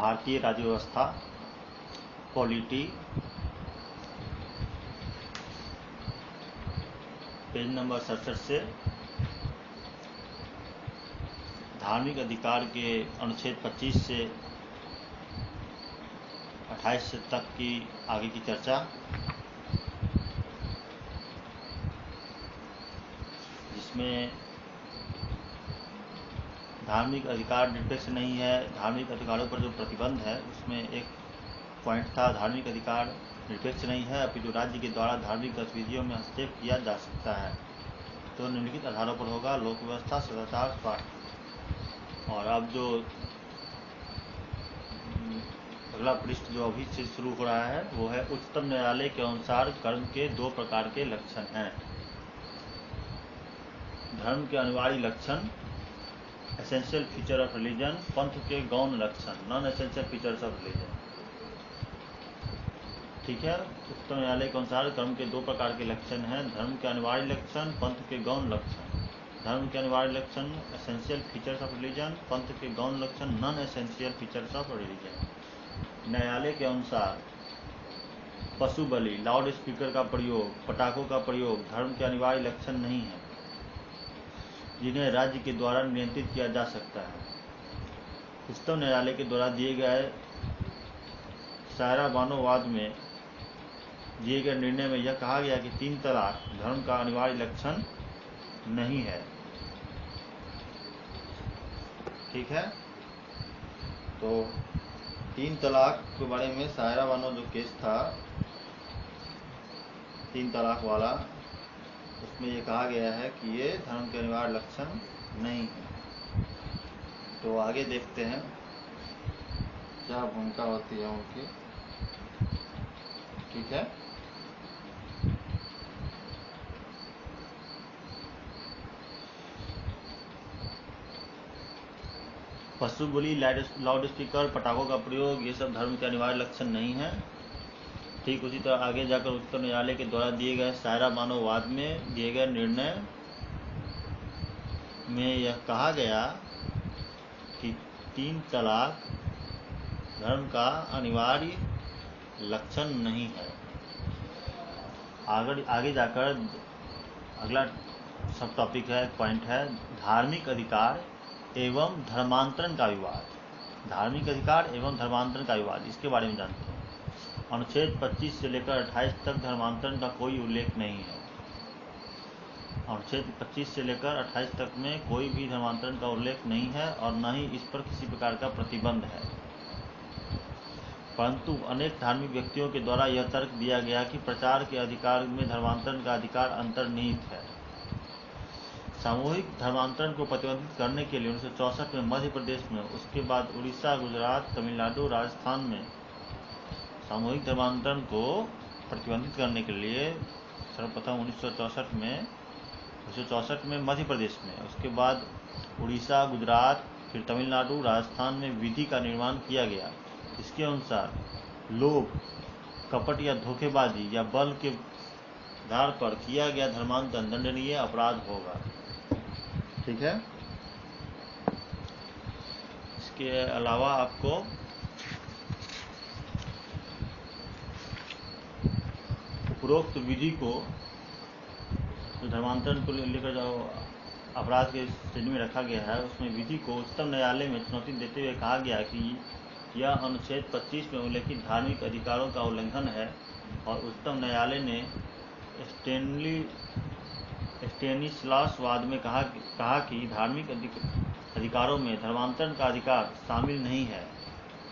भारतीय राज्य व्यवस्था, पॉलिटी, पेज नंबर 67 से धार्मिक अधिकार के अनुच्छेद 25 से 28 तक की आगे की चर्चा, जिसमें धार्मिक अधिकार निरपेक्ष नहीं है, धार्मिक अधिकारों पर जो प्रतिबंध है उसमें एक पॉइंट था, धार्मिक अधिकार निरपेक्ष नहीं है अपितु राज्य के द्वारा धार्मिक गतिविधियों में हस्तक्षेप किया जा सकता है। तो निम्नलिखित आधारों पर होगा लोक व्यवस्था, सदाचार, स्वास्थ्य। और अब जो अगला पृष्ठ जो अभी से शुरू हो रहा है वो है उच्चतम न्यायालय के अनुसार कर्म के 2 प्रकार के लक्षण हैं। धर्म के अनिवार्य लक्षण, एसेंशियल फीचर ऑफ रिलीजन, पंथ के गौण लक्षण, non essential features of religion. ठीक है, उच्चतम न्यायालय के अनुसार कर्म के 2 प्रकार के लक्षण हैं, धर्म के अनिवार्य लक्षण, पंथ के गौण लक्षण। धर्म के अनिवार्य लक्षण एसेंशियल फीचर्स ऑफ रिलीजन, पंथ के गौण लक्षण non essential features of religion. न्यायालय के अनुसार पशु बलि, लाउड स्पीकर का प्रयोग, पटाखों का प्रयोग धर्म के अनिवार्य लक्षण नहीं है, जिन्हें राज्य के द्वारा नियंत्रित किया जा सकता है। उच्चतम न्यायालय के द्वारा दिए गए सायरा बानोवाद में दिए गए निर्णय में यह कहा गया कि 3 तलाक धर्म का अनिवार्य लक्षण नहीं है। ठीक है, तो 3 तलाक के बारे में सायरा बानो जो केस था 3 तलाक वाला, उसमें ये कहा गया है कि ये धर्म के अनिवार्य लक्षण नहीं है। तो आगे देखते हैं क्या भूमिका होती है उनकी। ठीक है, पशु बलि, लाउड स्पीकर, पटाखों का प्रयोग ये सब धर्म के अनिवार्य लक्षण नहीं है। ठीक उसी तरह आगे जाकर उच्चतम न्यायालय के द्वारा दिए गए सायरा बानोवाद में दिए गए निर्णय में यह कहा गया कि 3 तलाक धर्म का अनिवार्य लक्षण नहीं है। आगे जाकर अगला सब टॉपिक है, पॉइंट है धार्मिक अधिकार एवं धर्मांतरण का विवाद। धार्मिक अधिकार एवं धर्मांतरण का विवाद, इसके बारे में जानते हैं। अनुच्छेद 25 से लेकर 28 तक धर्मांतरण का कोई उल्लेख नहीं है। अनुच्छेद 25 से लेकर 28 तक में कोई भी धर्मांतरण का उल्लेख नहीं है और न ही इस पर किसी प्रकार का प्रतिबंध है। परंतु अनेक धार्मिक व्यक्तियों के द्वारा यह तर्क दिया गया कि प्रचार के अधिकार में धर्मांतरण का अधिकार अंतर्निहित है। सामूहिक धर्मांतरण को प्रतिबंधित करने के लिए 1964 में मध्य प्रदेश में, उसके बाद उड़ीसा, गुजरात, तमिलनाडु, राजस्थान में सामूहिक धर्मांतरण को प्रतिबंधित करने के लिए सर्वप्रथम 1964 में मध्य प्रदेश में, उसके बाद उड़ीसा, गुजरात, फिर तमिलनाडु, राजस्थान में विधि का निर्माण किया गया। इसके अनुसार लोभ, कपट या धोखेबाजी या बल के आधार पर किया गया धर्मांतरण दंडनीय अपराध होगा। ठीक है, इसके अलावा आपको उपरोक्त विधि को, जो धर्मांतरण को लेकर जो अपराध के श्रेणी में रखा गया है, उसमें विधि को उच्चतम न्यायालय में चुनौती देते हुए कहा गया कि यह अनुच्छेद 25 में उल्लेखित धार्मिक अधिकारों का उल्लंघन है और उच्चतम न्यायालय ने स्टेनिस्लासवाद में कहा कि धार्मिक अधिकारों में धर्मांतरण का अधिकार शामिल नहीं है।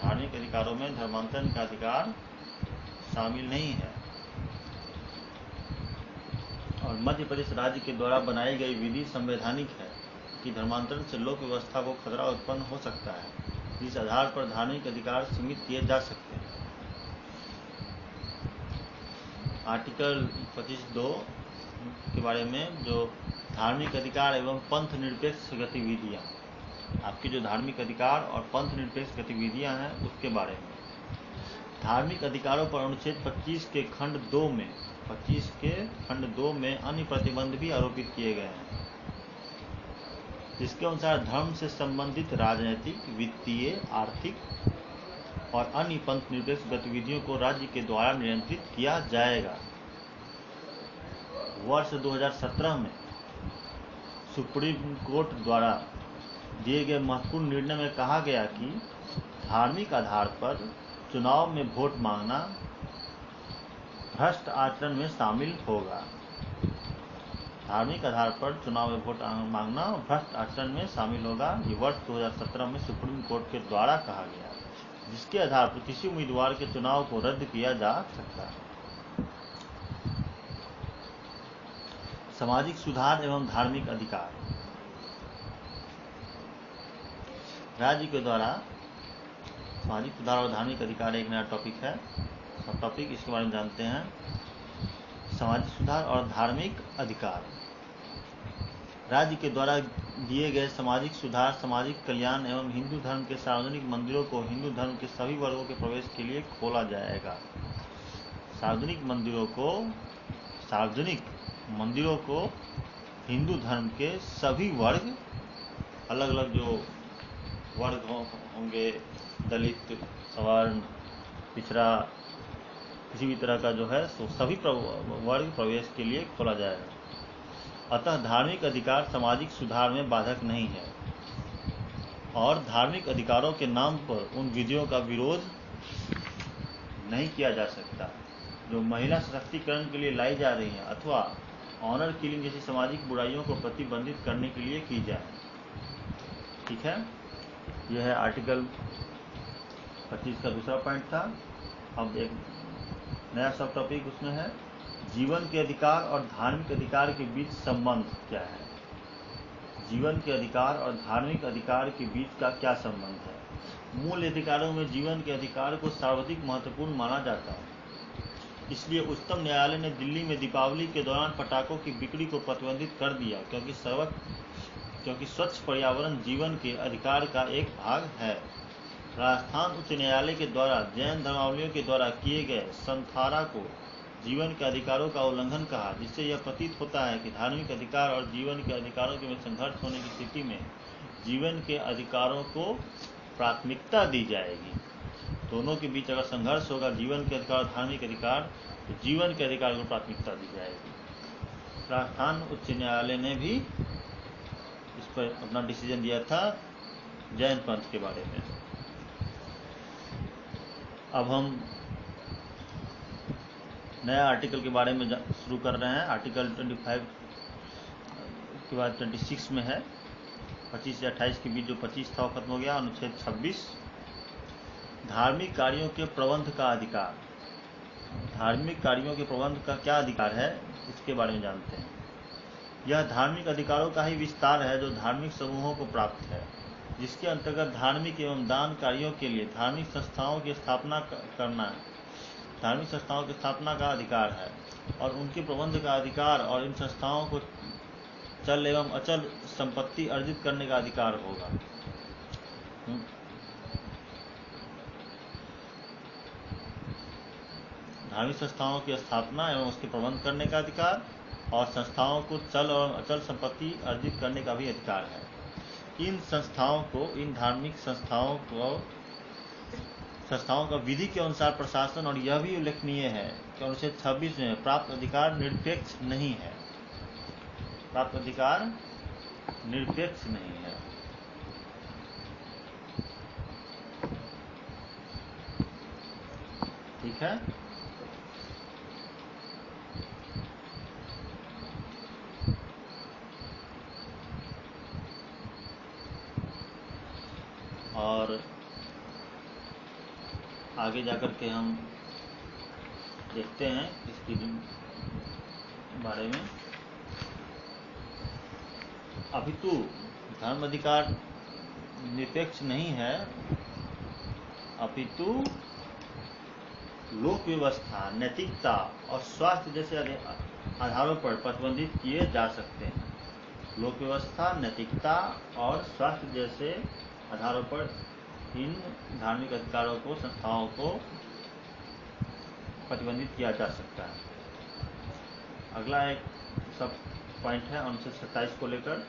धार्मिक अधिकारों में धर्मांतरण का अधिकार शामिल नहीं है और मध्य प्रदेश राज्य के द्वारा बनाई गई विधि संवैधानिक है कि धर्मांतरण से लोक व्यवस्था को खतरा उत्पन्न हो सकता है, जिस आधार पर धार्मिक अधिकार सीमित किए जा सकते हैं। आर्टिकल 25(2) के बारे में, जो धार्मिक अधिकार एवं पंथ निरपेक्ष गतिविधियाँ, आपकी जो धार्मिक अधिकार और पंथ निरपेक्ष गतिविधियाँ हैं उसके बारे में। धार्मिक अधिकारों पर अनुच्छेद 25 के खंड 2 में अन्य प्रतिबंध भी आरोपित किए गए हैं, जिसके अनुसार धर्म से संबंधित राजनीतिक, वित्तीय, आर्थिक, और अन्य पंथ निरपेक्ष गतिविधियों को राज्य के द्वारा नियंत्रित किया जाएगा। वर्ष 2017 में सुप्रीम कोर्ट द्वारा दिए गए महत्वपूर्ण निर्णय में कहा गया कि धार्मिक आधार पर चुनाव में वोट मांगना भ्रष्ट आचरण में शामिल होगा। धार्मिक आधार पर चुनाव में वोट मांगना भ्रष्ट आचरण में शामिल होगा। ये वर्ष 2017 में सुप्रीम कोर्ट के द्वारा कहा गया, जिसके आधार पर किसी उम्मीदवार के चुनाव को रद्द किया जा सकता है। सामाजिक सुधार एवं धार्मिक अधिकार। राज्य के द्वारा सामाजिक सुधार और धार्मिक अधिकार एक नया टॉपिक है, सब टॉपिक इसके बारे में जानते हैं। सामाजिक सुधार और धार्मिक अधिकार। राज्य के द्वारा दिए गए सामाजिक सुधार, सामाजिक कल्याण एवं हिंदू धर्म के सार्वजनिक मंदिरों को हिंदू धर्म के सभी वर्गों के प्रवेश के लिए खोला जाएगा। सार्वजनिक मंदिरों को हिंदू धर्म के सभी वर्ग, अलग अलग जो वर्ग होंगे, दलित, सवर्ण, पिछड़ा, किसी भी तरह का जो है सो सभी वर्ग प्रवेश के लिए खोला जाएगा। अतः धार्मिक अधिकार सामाजिक सुधार में बाधक नहीं है और धार्मिक अधिकारों के नाम पर उन विधियों का विरोध नहीं किया जा सकता जो महिला सशक्तिकरण के लिए लाई जा रही हैं अथवा ऑनर किलिंग जैसी सामाजिक बुराइयों को प्रतिबंधित करने के लिए की जाए। ठीक है, यह है आर्टिकल 25 का दूसरा पॉइंट था। अब एक नया सब टॉपिक उसमें है, जीवन के अधिकार और धार्मिक अधिकार के बीच संबंध क्या है। जीवन के अधिकार और धार्मिक अधिकार के बीच का क्या संबंध है। मूल अधिकारों में जीवन के अधिकार को सर्वाधिक महत्वपूर्ण माना जाता है। इसलिए उच्चतम न्यायालय ने दिल्ली में दीपावली के दौरान पटाखों की बिक्री को प्रतिबंधित कर दिया, क्योंकि स्वच्छ पर्यावरण जीवन के अधिकार का एक भाग है। राजस्थान उच्च न्यायालय के द्वारा जैन धर्मावलंबियों के द्वारा किए गए संथारा को जीवन के अधिकारों का उल्लंघन कहा, जिससे यह प्रतीत होता है कि धार्मिक अधिकार और जीवन के अधिकारों के बीच संघर्ष होने की स्थिति में जीवन के अधिकारों को प्राथमिकता दी जाएगी। दोनों के बीच अगर संघर्ष होगा, जीवन के अधिकार और धार्मिक अधिकार, तो जीवन के अधिकार को प्राथमिकता दी जाएगी। राजस्थान उच्च न्यायालय ने भी इस पर अपना डिसीजन दिया था जैन पंथ के बारे में। अब हम नया आर्टिकल के बारे में शुरू कर रहे हैं। आर्टिकल 25 के बाद 26 में है, 25 से 28 के बीच जो 25 था वो खत्म हो गया। अनुच्छेद 26, धार्मिक कार्यों के प्रबंध का अधिकार। धार्मिक कार्यों के प्रबंध का क्या अधिकार है, इसके बारे में जानते हैं। यह धार्मिक अधिकारों का ही विस्तार है जो धार्मिक समूहों को प्राप्त है, जिसके अंतर्गत धार्मिक एवं दान कार्यों के लिए धार्मिक संस्थाओं की स्थापना करना, धार्मिक संस्थाओं की स्थापना का अधिकार है और उनके प्रबंध का अधिकार, और इन संस्थाओं को चल एवं अचल संपत्ति अर्जित करने का अधिकार होगा। धार्मिक संस्थाओं की स्थापना एवं उसके प्रबंध करने का अधिकार और संस्थाओं को चल और अचल संपत्ति अर्जित करने का भी अधिकार है। इन संस्थाओं को, इन धार्मिक संस्थाओं का विधि के अनुसार प्रशासन, और यह भी उल्लेखनीय है कि अनुच्छेद 26 में प्राप्त अधिकार निरपेक्ष नहीं है। प्राप्त अधिकार निरपेक्ष नहीं है। ठीक है, और आगे जाकर के हम देखते हैं इसके बारे में। अपितु धर्म अधिकार निरपेक्ष नहीं है, अपितु लोक व्यवस्था, नैतिकता और स्वास्थ्य जैसे आधारों पर प्रतिबंधित किए जा सकते हैं। लोक व्यवस्था, नैतिकता और स्वास्थ्य जैसे आधारों पर इन धार्मिक अधिकारों को, संस्थाओं को प्रतिबंधित किया जा सकता है। अगला एक सब पॉइंट है अनुच्छेद 27 को लेकर।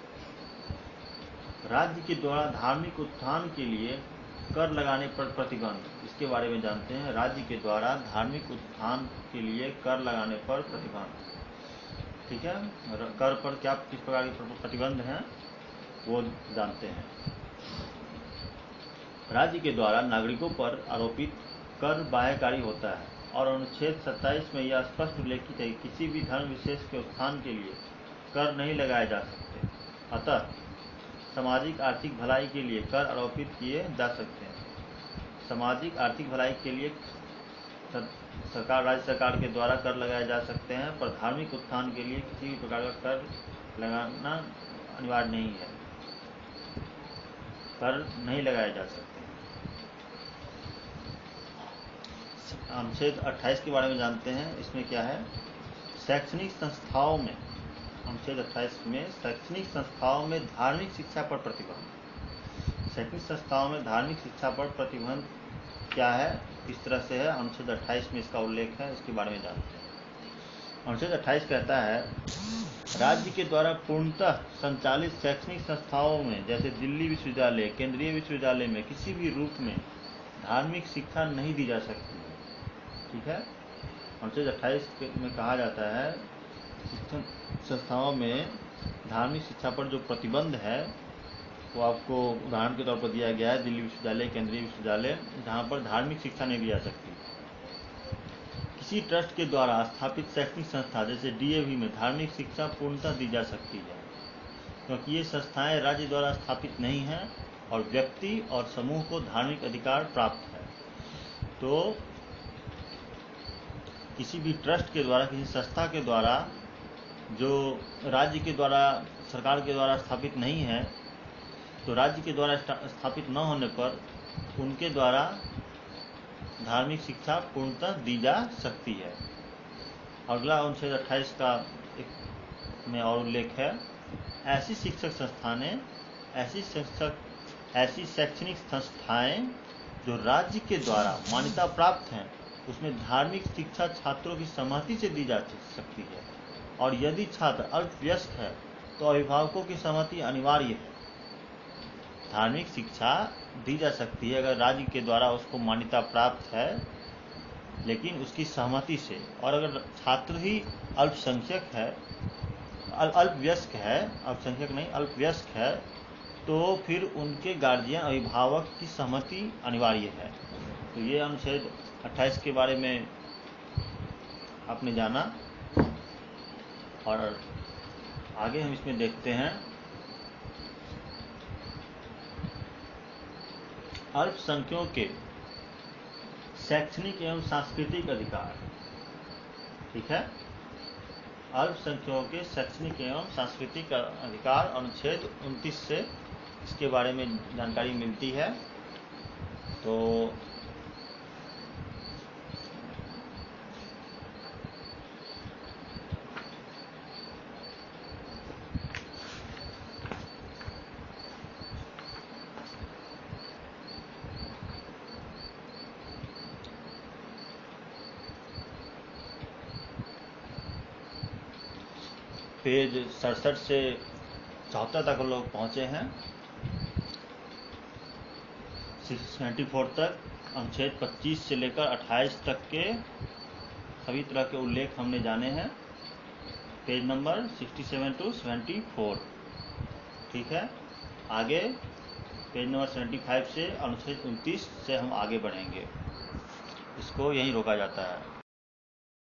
राज्य के द्वारा धार्मिक उत्थान के लिए कर लगाने पर प्रतिबंध, इसके बारे में जानते हैं। राज्य के द्वारा धार्मिक उत्थान के लिए कर लगाने पर प्रतिबंध। ठीक है, कर पर क्या किस प्रकार के प्रतिबंध हैं वो जानते हैं। राज्य के द्वारा नागरिकों पर आरोपित कर बाह्यकारी होता है और अनुच्छेद 27 में यह स्पष्ट उल्लेखित है कि किसी भी धर्म विशेष के उत्थान के लिए कर नहीं लगाए जा सकते। अतः सामाजिक आर्थिक भलाई के लिए कर आरोपित किए जा सकते हैं। सामाजिक आर्थिक भलाई के लिए सरकार, राज्य सरकार के द्वारा कर लगाए जा सकते हैं, पर धार्मिक उत्थान के लिए किसी भी प्रकार का कर लगाना अनिवार्य नहीं है, कर नहीं लगाए जा सकते। अनुच्छेद 28 के बारे में जानते हैं। इसमें क्या है, शैक्षणिक संस्थाओं में, अनुच्छेद 28 में शैक्षणिक संस्थाओं में धार्मिक शिक्षा पर प्रतिबंध। शैक्षणिक संस्थाओं में धार्मिक शिक्षा पर प्रतिबंध क्या है, किस तरह से है, अनुच्छेद 28 में इसका उल्लेख है, इसके बारे में जानते हैं। अनुच्छेद 28 कहता है, राज्य के द्वारा पूर्णतः संचालित शैक्षणिक संस्थाओं में जैसे दिल्ली विश्वविद्यालय, केंद्रीय विश्वविद्यालय में किसी भी रूप में धार्मिक शिक्षा नहीं दी जा सकती है। ठीक है, अनुच्छेद 28 में कहा जाता है शिक्षण संस्थाओं में धार्मिक शिक्षा पर जो प्रतिबंध है वो आपको उदाहरण के तौर पर दिया गया है। दिल्ली विश्वविद्यालय, केंद्रीय विश्वविद्यालय, जहाँ पर धार्मिक शिक्षा नहीं दी जा सकती। किसी ट्रस्ट के द्वारा स्थापित शैक्षणिक संस्था जैसे डीएवी में धार्मिक शिक्षा पूर्णतः दी जा सकती है, क्योंकि ये संस्थाएं राज्य द्वारा स्थापित नहीं हैं और व्यक्ति और समूह को धार्मिक अधिकार प्राप्त है। तो किसी भी ट्रस्ट के द्वारा, किसी संस्था के द्वारा जो राज्य के द्वारा, सरकार के द्वारा स्थापित नहीं है, तो राज्य के द्वारा स्थापित न होने पर उनके द्वारा धार्मिक शिक्षा पूर्णतः दी जा सकती है। अगला अनुच्छेद 28 का एक में और उल्लेख है, ऐसी शिक्षक संस्थानें, ऐसी शैक्षणिक संस्थाएं जो राज्य के द्वारा मान्यता प्राप्त हैं, उसमें धार्मिक शिक्षा छात्रों की सहमति से दी जा सकती है, और यदि छात्र अल्पवयस्क है तो अभिभावकों की सहमति अनिवार्य है। धार्मिक शिक्षा दी जा सकती है अगर राज्य के द्वारा उसको मान्यता प्राप्त है, लेकिन उसकी सहमति से। और अगर छात्र ही अल्पसंख्यक है, अल्पवयस्क है, अल्पसंख्यक नहीं अल्पवयस्क है, तो फिर उनके गार्जियन, अभिभावक की सहमति अनिवार्य है। तो ये अनुच्छेद 28 के बारे में आपने जाना, और आगे हम इसमें देखते हैं अल्पसंख्यकों के शैक्षणिक एवं सांस्कृतिक अधिकार। ठीक है, अल्पसंख्यकों के शैक्षणिक एवं सांस्कृतिक अधिकार अनुच्छेद 29 से इसके बारे में जानकारी मिलती है। तो पेज 67 से 74 तक लोग पहुँचे हैं, 74 तक अनुच्छेद 25 से लेकर 28 तक के सभी तरह के उल्लेख हमने जाने हैं। Page number 67 to 74। ठीक है, आगे पेज नंबर 75 से अनुच्छेद 29 से हम आगे बढ़ेंगे। इसको यहीं रोका जाता है।